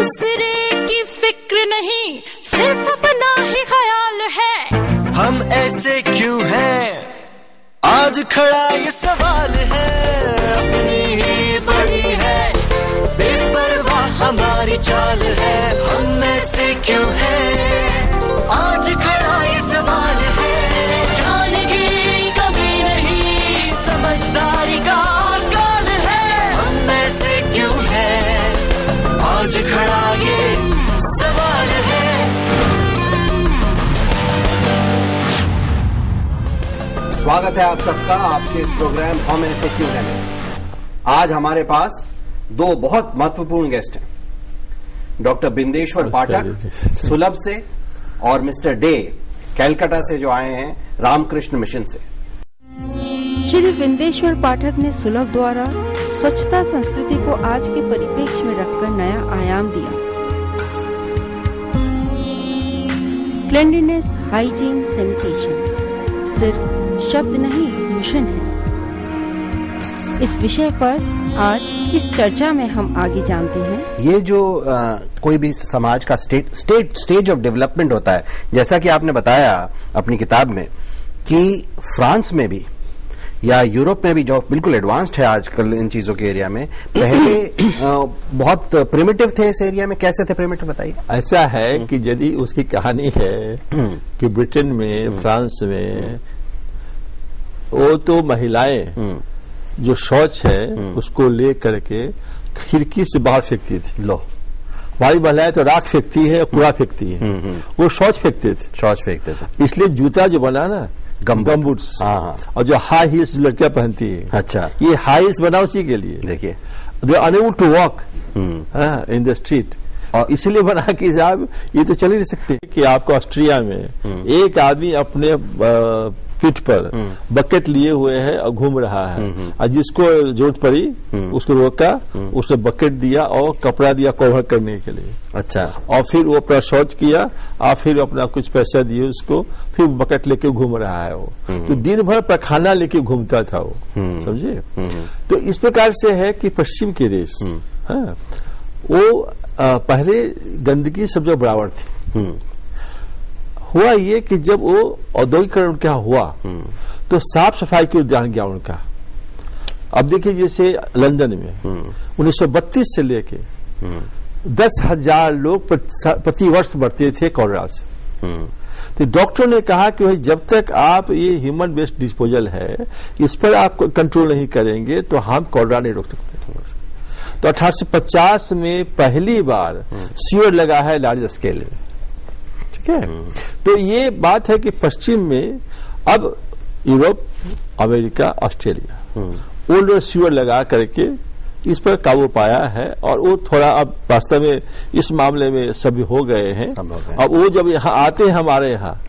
दूसरे की फिक्र नहीं, सिर्फ अपना ही ख्याल है। हम ऐसे क्यों हैं, आज खड़ा ये सवाल है। अपनी ही बड़ी है, बेपरवाह हमारी चाल है। हम ऐसे क्यों हैं, आज खड़ा ये सवाल है। ज्ञान की कमी नहीं, समझदारी का काल है। हम ऐसे क्यों हैं, आज खड़ा ये सवाल है। स्वागत है आप सबका आपके इस प्रोग्राम हम ऐसे क्यों हैं में। आज हमारे पास दो बहुत महत्वपूर्ण गेस्ट हैं, डॉक्टर बिंदेश्वर पाठक सुलभ से और मिस्टर डे कैलकाटा से जो आए हैं रामकृष्ण मिशन से। श्री बिंदेश्वर पाठक ने सुलभ द्वारा स्वच्छता संस्कृति को आज के परिप्रेक्ष्य में रखकर नया आयाम दिया। क्लेanलीनेस, हाइजीन, सैनिटेशन सिर्फ शब्द नहीं, मिशन है। इस विषय पर आज इस चर्चा में हम आगे जानते हैं। ये जो कोई भी समाज का स्टेज ऑफ डेवलपमेंट होता है, जैसा कि आपने बताया अपनी किताब में कि फ्रांस में भी या यूरोप में भी जो बिल्कुल एडवांस्ड है आजकल इन चीजों के एरिया में, पहले बहुत प्रिमिटिव थे इस एरिया में। कैसे थे प्रिमिटिव, बताइए। ऐसा है कि यदि उसकी कहानी है कि ब्रिटेन में, फ्रांस में, वो तो महिलाएं जो शौच है उसको ले करके खिड़की से बाहर फेंकती थी। लो, हमारी महिलाएं तो राख फेंकती है, कूड़ा फेंकती है, वो शौच फेंकते थे। इसलिए जूता जो बना ना गमबूट्स, और जो हाई हील्स लड़कियां पहनती है, अच्छा, ये हाई हील्स बना उसी के लिए। देखिए, they are unable to walk in the street, और इसलिए बना कि साहब ये तो चल ही नहीं सकते। कि आपको ऑस्ट्रिया में एक आदमी अपने पीठ पर बकेट लिए हुए है और घूम रहा है, और जिसको जरूरत पड़ी उसको रोका, उसने बकेट दिया और कपड़ा दिया कवर करने के लिए। अच्छा, और फिर वो अपना शौच किया और फिर अपना कुछ पैसा दिए उसको, फिर बकेट लेके घूम रहा है वो। तो दिन भर पखाना लेके घूमता था वो, समझे। तो इस प्रकार से है कि पश्चिम के देश वो पहले गंदगी सब जगह बराबर थी। हुआ ये कि जब वो औद्योगिकरण क्या हुआ तो साफ सफाई की ध्यान गया उनका। अब देखिए, जैसे लंदन में 1932 से लेके 10,000 लोग प्रति वर्ष मरते थे कोलेरा से। तो डॉक्टर ने कहा कि भाई जब तक आप ये ह्यूमन वेस्ट डिस्पोजल है इस पर आप कंट्रोल नहीं करेंगे तो हम कोलेरा नहीं रोक सकते। तो 1850 में पहली बार सीवर लगा है लार्ज स्केल में, ठीक है। तो ये बात है कि पश्चिम में अब यूरोप, अमेरिका, ऑस्ट्रेलिया वो लोग सीवर लगा करके इस पर काबू पाया है, और वो थोड़ा अब वास्तव में इस मामले में सभी हो गए हैं। अब वो जब यहाँ आते हैं हमारे यहाँ,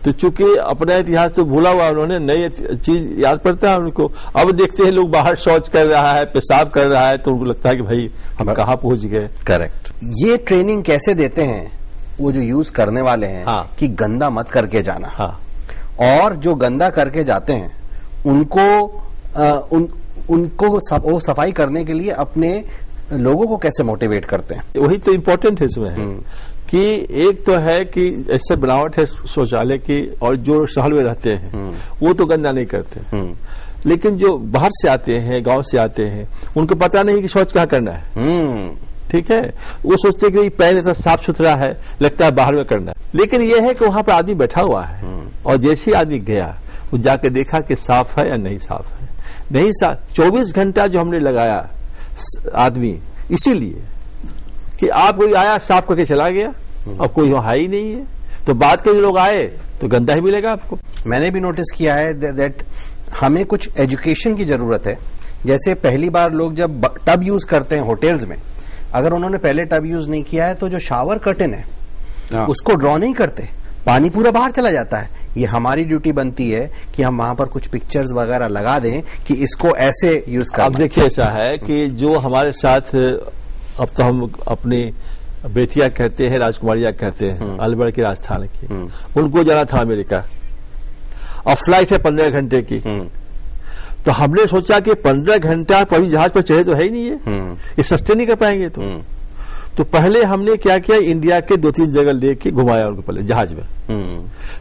तो चूंकि अपना इतिहास तो भूला हुआ उन्होंने, नई चीज याद पड़ता है उनको। अब देखते हैं लोग बाहर शौच कर रहा है, पेशाब कर रहा है, तो उनको लगता है कि भाई हम कहाँ पहुंच गए। करेक्ट। ये ट्रेनिंग कैसे देते हैं वो जो यूज करने वाले हैं, कि गंदा मत करके जाना, और जो गंदा करके जाते हैं उनको वो सफाई करने के लिए अपने लोगों को कैसे मोटिवेट करते हैं। वही तो इम्पोर्टेंट है इसमें है कि एक तो है कि ऐसे बनावट है शौचालय की, और जो शहर में रहते हैं वो तो गंदा नहीं करते, लेकिन जो बाहर से आते हैं, गांव से आते हैं, उनको पता नहीं कि शौच कहाँ करना है। ठीक है, वो सोचते हैं कि पैर इतना साफ सुथरा है, लगता है बाहर में करना है। लेकिन यह है कि वहां पर आदमी बैठा हुआ है, और जैसे ही आदमी गया वो जाके देखा कि साफ है या नहीं साफ है। नहीं साफ, 24 घंटा जो हमने लगाया आदमी, इसीलिए कि आप कोई आया साफ करके चला गया और कोई वहां ही नहीं है, तो बाद के लोग आए तो गंदा ही मिलेगा आपको। मैंने भी नोटिस किया है दैट हमें कुछ एजुकेशन की जरूरत है। जैसे पहली बार लोग जब टब यूज करते हैं होटल्स में, अगर उन्होंने पहले टब यूज नहीं किया है तो जो शावर कर्टन है उसको ड्रॉ नहीं करते, पानी पूरा बाहर चला जाता है। ये हमारी ड्यूटी बनती है कि हम वहां पर कुछ पिक्चर्स वगैरह लगा दें कि इसको ऐसे यूज करना। अब देखिए, ऐसा है कि जो हमारे साथ, अब तो हम अपनी बेटियां कहते हैं, राजकुमारियां कहते हैं, अलवर की राजस्थान की, उनको जाना था अमेरिका, और फ्लाइट है 15 घंटे की। तो हमने सोचा कि 15 घंटा कभी जहाज पर चढ़े तो है ही नहीं है, ये सस्टेन नहीं कर पाएंगे। तो पहले हमने क्या किया, इंडिया के 2-3 जगह लेके घुमाया उनको पहले जहाज में,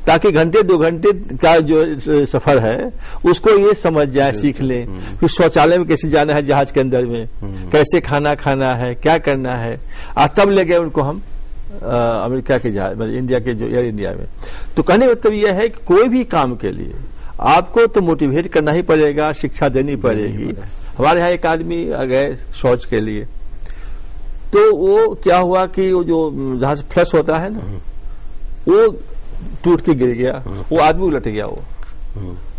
ताकि घंटे 2 घंटे का जो सफर है उसको ये समझ जाए, सीख ले। फिर शौचालय में कैसे जाना है जहाज के अंदर में, कैसे खाना खाना है, क्या करना है, और तब ले गए उनको हम अमेरिका के जहाज, मतलब इंडिया के जो एयर इंडिया में। तो कहने का मतलब यह है कि कोई भी काम के लिए आपको तो मोटिवेट करना ही पड़ेगा, शिक्षा देनी पड़ेगी। हमारे यहाँ एक आदमी गए शौच के लिए, तो वो क्या हुआ कि वो जो जहां से फ्लश होता है ना, वो टूट के गिर गया, वो आदमी उलट गया वो।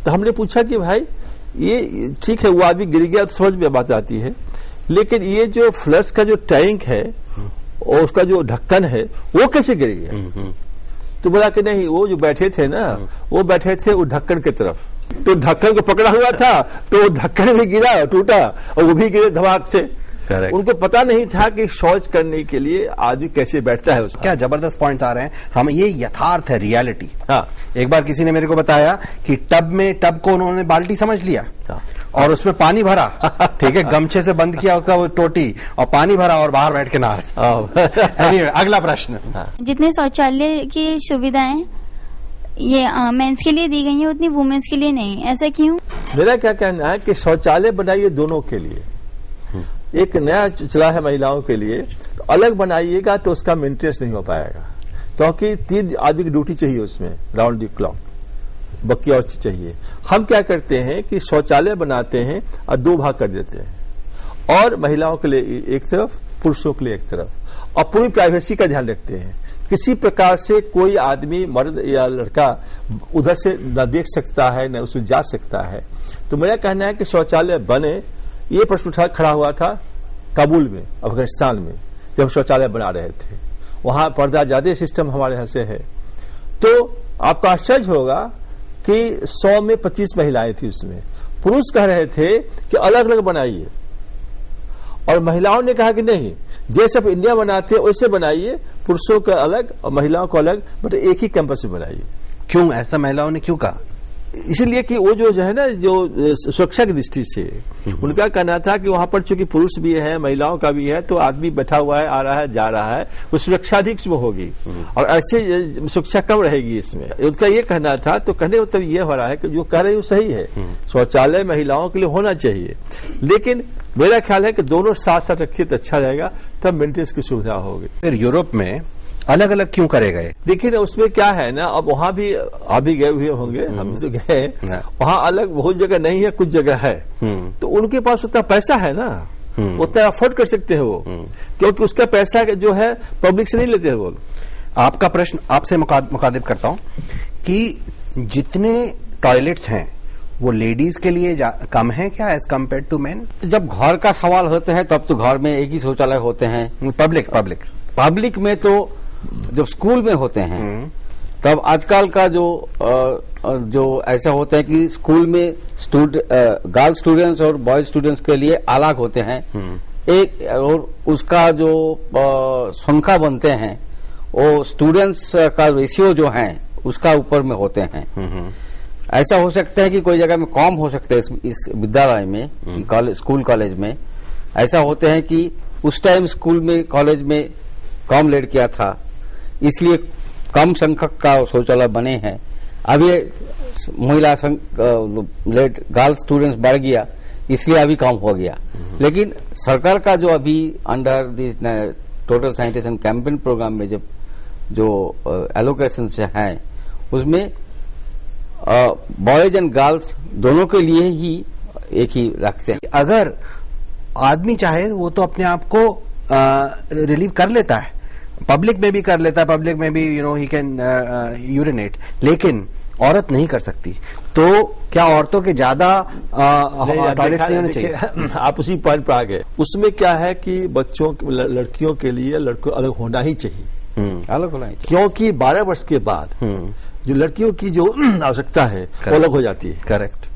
तो हमने पूछा कि भाई ये ठीक है, वो आदमी गिर गया तो समझ में बात आती है, लेकिन ये जो फ्लश का जो टैंक है और उसका जो ढक्कन है वो कैसे गिर गया? तो बोला कि नहीं, वो जो बैठे थे ना, वो बैठे थे वो ढक्कन की तरफ, तो ढक्कन को पकड़ा हुआ था, तो ढक्कन भी गिरा, टूटा, और वो भी गिरे धमाक से। उनको पता नहीं था कि शौच करने के लिए आदमी कैसे बैठता है उसका। क्या जबरदस्त पॉइंट्स आ रहे हैं हम, ये यथार्थ है, रियलिटी। हाँ, एक बार किसी ने मेरे को बताया कि टब को उन्होंने बाल्टी समझ लिया और उसमें पानी भरा, ठीक है, गमछे से बंद किया उसका वो टोटी, और पानी भरा और बाहर बैठ के नहा रहे। anyway, अगला प्रश्न। जितने शौचालय की सुविधाएं ये मेंस के लिए दी गई हैं, उतनी वुमेन्स के लिए नहीं, ऐसा क्यों? मेरा क्या कहना है कि शौचालय बनाइए दोनों के लिए। एक नया चला है महिलाओं के लिए, तो अलग बनाइएगा तो उसका मेंटेनेंस नहीं हो पाएगा, क्योंकि 3 आदमी की ड्यूटी चाहिए उसमें, राउंड द क्लॉक, बाकी और चीज चाहिए। हम क्या करते हैं कि शौचालय बनाते हैं और 2 भाग कर देते हैं, और महिलाओं के लिए एक तरफ, पुरुषों के लिए एक तरफ, और पूरी प्राइवेसी का ध्यान रखते हैं। किसी प्रकार से कोई आदमी, मर्द या लड़का उधर से न देख सकता है न उसमें जा सकता है। तो मेरा कहना है कि शौचालय बने। ये प्रश्न खड़ा हुआ था काबुल में, अफगानिस्तान में, जब शौचालय बना रहे थे, वहां पर्दा ज्यादा सिस्टम हमारे यहां से है। तो आपका आश्चर्य होगा कि 100 में 25 महिलाएं थी उसमें। पुरुष कह रहे थे कि अलग अलग बनाइए, और महिलाओं ने कहा कि नहीं, जैसे आप इंडिया बनाते हैं वैसे बनाइए, पुरुषों का अलग और महिलाओं को अलग, बट एक ही कैंपस में बनाइए। क्यों ऐसा महिलाओं ने क्यों कहा? इसलिए कि वो जो है ना, जो सुरक्षा की दृष्टि से उनका कहना था कि वहां पर चूंकि पुरुष भी है, महिलाओं का भी है, तो आदमी बैठा हुआ है, आ रहा है, जा रहा है, वो सुरक्षा अधिक इसमें होगी और ऐसे सुरक्षा कम रहेगी इसमें। उनका ये कहना था। तो कहने का मतलब ये हो रहा है कि जो कह रहे हैं वो सही है, शौचालय महिलाओं के लिए होना चाहिए, लेकिन मेरा ख्याल है कि दोनों साथ साथ रखिए तो अच्छा रहेगा, तब मेंटेनेंस की सुविधा होगी। फिर यूरोप में अलग अलग क्यों करे गए? देखिए ना, उसमें क्या है ना, अब वहां भी आप भी गए हुए होंगे, हम तो गए, वहां अलग बहुत जगह नहीं है, कुछ जगह है, तो उनके पास उतना पैसा है ना, उतना अफोर्ड कर सकते हैं वो, क्योंकि उसका पैसा जो है पब्लिक से नहीं लेते हैं वो। आपका प्रश्न आपसे मुखातिब करता हूं कि जितने टॉयलेट्स हैं वो लेडीज के लिए कम है क्या एज कम्पेयर टू मेन? जब घर का सवाल होते हैं तब तो घर में एक ही शौचालय होते हैं। पब्लिक में तो जब स्कूल में होते हैं तब आजकल का जो ऐसा होता है कि स्कूल में गर्ल स्टूडेंट्स और बॉय स्टूडेंट्स के लिए अलग होते हैं एक, और उसका जो संख्या बनते हैं वो स्टूडेंट्स का रेशियो जो है उसका ऊपर में होते हैं। ऐसा हो सकता है कि कोई जगह में कम हो सकता है इस विद्यालय में, स्कूल कॉलेज में ऐसा होते हैं कि उस टाइम स्कूल में कॉलेज में कम लड़कियां था, इसलिए कम संख्यक का शौचालय बने हैं। अभी महिला गर्ल स्टूडेंट्स बढ़ गया, इसलिए अभी कम हो गया। लेकिन सरकार का जो अभी under this total sanitation campaign programme में जो एलोकेशन है उसमें बॉयज एंड गर्ल्स दोनों के लिए ही एक ही रखते हैं। अगर आदमी चाहे वो तो अपने आप को रिलीव कर लेता है, पब्लिक में भी कर लेता है, पब्लिक में भी ही कैन यूरिनेट, लेकिन औरत नहीं कर सकती। तो क्या औरतों के ज्यादा टॉयलेट्स नहीं होने चाहिए? आप उसी पॉइंट पर आ गए। उसमें क्या है कि बच्चों लड़कियों के लिए लड़कों अलग होना ही चाहिए, अलग होना ही चाहिए, क्योंकि 12 वर्ष के बाद जो लड़कियों की जो आवश्यकता है वो अलग हो जाती है। करेक्ट।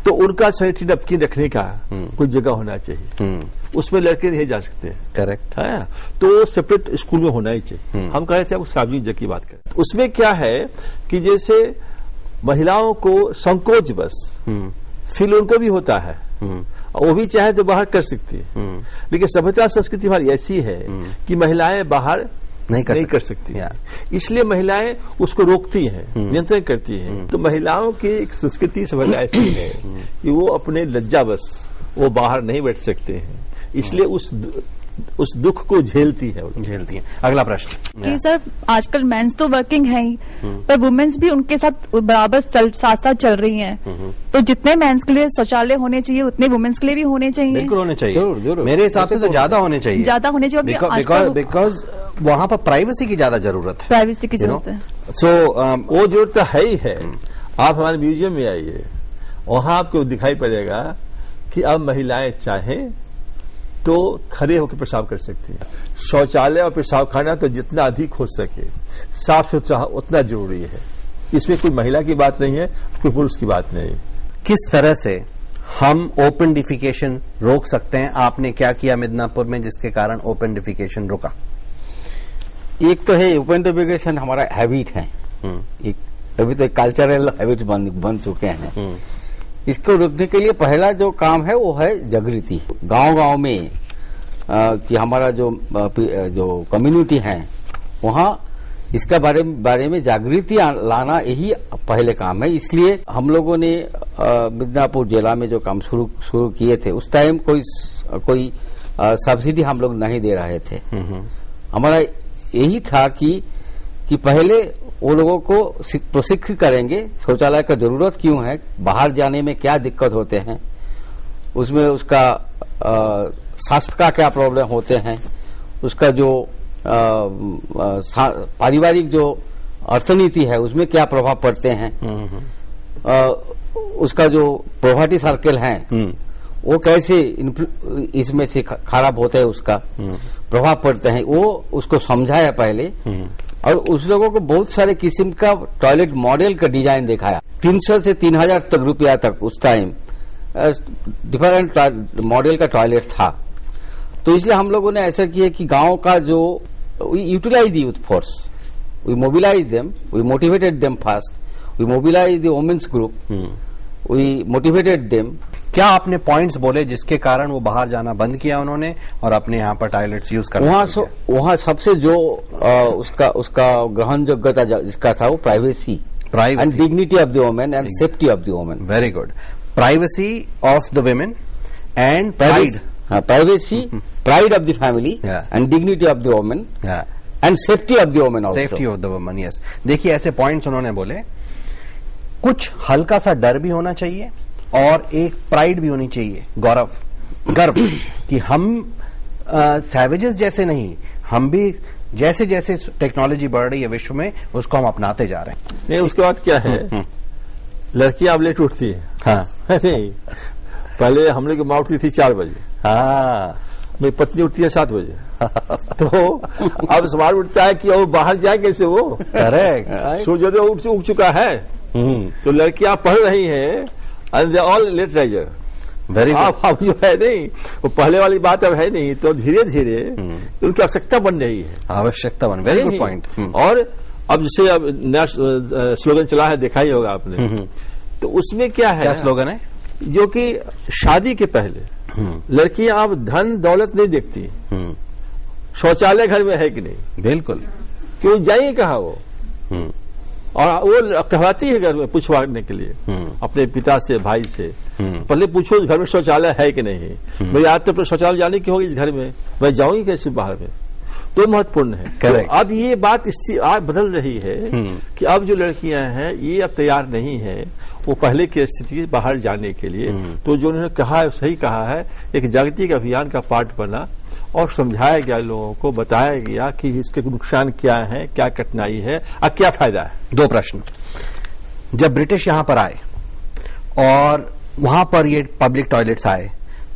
तो उनका सैनिटरी नैपकिन रखने का कोई जगह होना चाहिए, उसमें लड़के नहीं जा सकते। करेक्ट है, तो सेपरेट स्कूल में होना ही चाहिए। हम कह रहे थे आपको सार्वजनिक जगह की बात करें। उसमें क्या है कि जैसे महिलाओं को संकोच बस फील उनको भी होता है, वो भी चाहे तो बाहर कर सकती है। लेकिन सभ्यता संस्कृति हमारी ऐसी है कि महिलाएं बाहर नहीं कर सकती हैं। इसलिए महिलाएं उसको रोकती हैं, नियंत्रण करती हैं। तो महिलाओं की एक संस्कृति सभ्यता ऐसी है कि वो अपने लज्जावश वो बाहर नहीं बैठ सकते हैं, इसलिए उस दुख को झेलती है। अगला प्रश्न कि सर आजकल मेंस तो वर्किंग है ही, पर वुमेन्स भी उनके साथ बराबर साथ साथ चल रही हैं। तो जितने मेंस के लिए शौचालय होने चाहिए उतने वुमेन्स के लिए भी होने चाहिए। बिल्कुल होने चाहिए, जरूर। मेरे हिसाब से तो ज्यादा होने चाहिए, बिकॉज वहाँ पर प्राइवेसी की ज्यादा जरूरत है। प्राइवेसी की जरूरत है। वो जरूरत है ही है। आप हमारे म्यूजियम में आइए, वहां आपको दिखाई पड़ेगा कि अब महिलाएं चाहें तो खड़े होकर पेशाब कर सकती हैं। शौचालय और पेशाब खाना तो जितना अधिक हो सके साफ सुथरा उतना जरूरी है। इसमें कोई महिला की बात नहीं है, कोई पुरुष की बात नहीं। किस तरह से हम ओपन डिफिकेशन रोक सकते हैं? आपने क्या किया मिदनापुर में जिसके कारण ओपन डिफिकेशन रुका? एक तो है ओपन डिफिकेशन हमारा हैबिट है, अभी तो एक कल्चरल हैबिट बन चुके हैं। इसको रोकने के लिए पहला जो काम है वो है जागृति। गांव-गांव में कि हमारा जो कम्युनिटी है वहाँ इसका बारे में जागृति लाना यही पहले काम है। इसलिए हम लोगों ने मिदनापुर जिला में जो काम शुरू किए थे उस टाइम कोई सब्सिडी हम लोग नहीं दे रहे थे। हमारा यही था कि पहले वो लोगों को प्रशिक्षित करेंगे शौचालय का जरूरत क्यों है, बाहर जाने में क्या दिक्कत होते हैं, उसमें उसका स्वास्थ्य का क्या प्रॉब्लम होते हैं, उसका जो पारिवारिक जो अर्थनीति है उसमें क्या प्रभाव पड़ते हैं, उसका जो पॉवर्टी सर्कल है वो कैसे इसमें से खराब होता है, उसका प्रभाव पड़ते हैं, वो उसको समझाया पहले। और उस लोगों को बहुत सारे किस्म का टॉयलेट मॉडल का डिजाइन दिखाया। 300 से 3000 तक रुपया तक उस टाइम डिफरेंट मॉडल का टॉयलेट था। तो इसलिए हम लोगों ने ऐसा किया कि गांव का जो utilise the youth force, we mobilise them, we motivated them first, we mobilise the women's group, we motivated them. क्या आपने पॉइंट्स बोले जिसके कारण वो बाहर जाना बंद किया उन्होंने और अपने यहाँ पर टॉयलेट्स यूज करना? वहाँ सबसे जो उसका ग्रहण योग्यता जिसका था वो privacy and dignity of the women and safety of the women. Very good. Privacy of the women and pride, privacy, pride of the family and dignity of the women and safety of the women. Safety of the women, yes. देखिए ऐसे points उन्होंने बोले। कुछ हल्का सा डर भी होना चाहिए और एक प्राइड भी होनी चाहिए, गर्व कि हम सैवेजेस जैसे नहीं, हम भी जैसे जैसे टेक्नोलॉजी बढ़ रही है विश्व में उसको हम अपनाते जा रहे हैं। नहीं, उसके बाद क्या है, लड़कियां अब लेट उठती है। हाँ नहीं, पहले हम लोग माँ उठती थी 4 बजे। हाँ, मेरी पत्नी उठती है 7 बजे। तो अब सवाल उठता है कि वो बाहर जाए कैसे? वो करेक्ट, सूर्योदय उठ चुका है। तो लड़कियां पढ़ रही हैं and they all let riser. Very good. अब जो है नहीं, वो पहले वाली बात अब है नहीं, तो धीरे धीरे उनकी आवश्यकता बन रही है। आवश्यकता बन, वेरी गुड पॉइंट। और अब जैसे अब नया स्लोगन चला है, देखा ही होगा आपने, तो उसमें क्या है, क्या स्लोगन है? जो कि शादी के पहले लड़कियां अब धन दौलत नहीं देखती, शौचालय घर में है कि नहीं, बिल्कुल, क्यों जाइए कहा वो, और वो कहवाती है घर में पूछवाने के लिए अपने पिता से, भाई से, पहले पूछो घर में शौचालय है कि नहीं। भाई आज तो शौचालय जाने की होगी इस घर में, मैं जाऊंगी कैसे बाहर में, तो महत्वपूर्ण है। तो अब ये बात आज बदल रही है कि अब जो लड़कियां हैं ये अब तैयार नहीं है वो पहले की स्थिति बाहर जाने के लिए। तो जो उन्होंने कहा है सही कहा है, एक जागृति अभियान का पार्ट बना और समझाया गया, लोगों को बताया गया कि इसके नुकसान क्या है, क्या कठिनाई है और क्या फायदा है। 2 प्रश्न। जब ब्रिटिश यहां पर आए और वहां पर ये पब्लिक टॉयलेट्स आए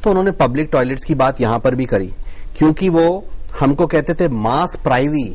तो उन्होंने पब्लिक टॉयलेट्स की बात यहां पर भी करी, क्योंकि वो हमको कहते थे मास प्राइवी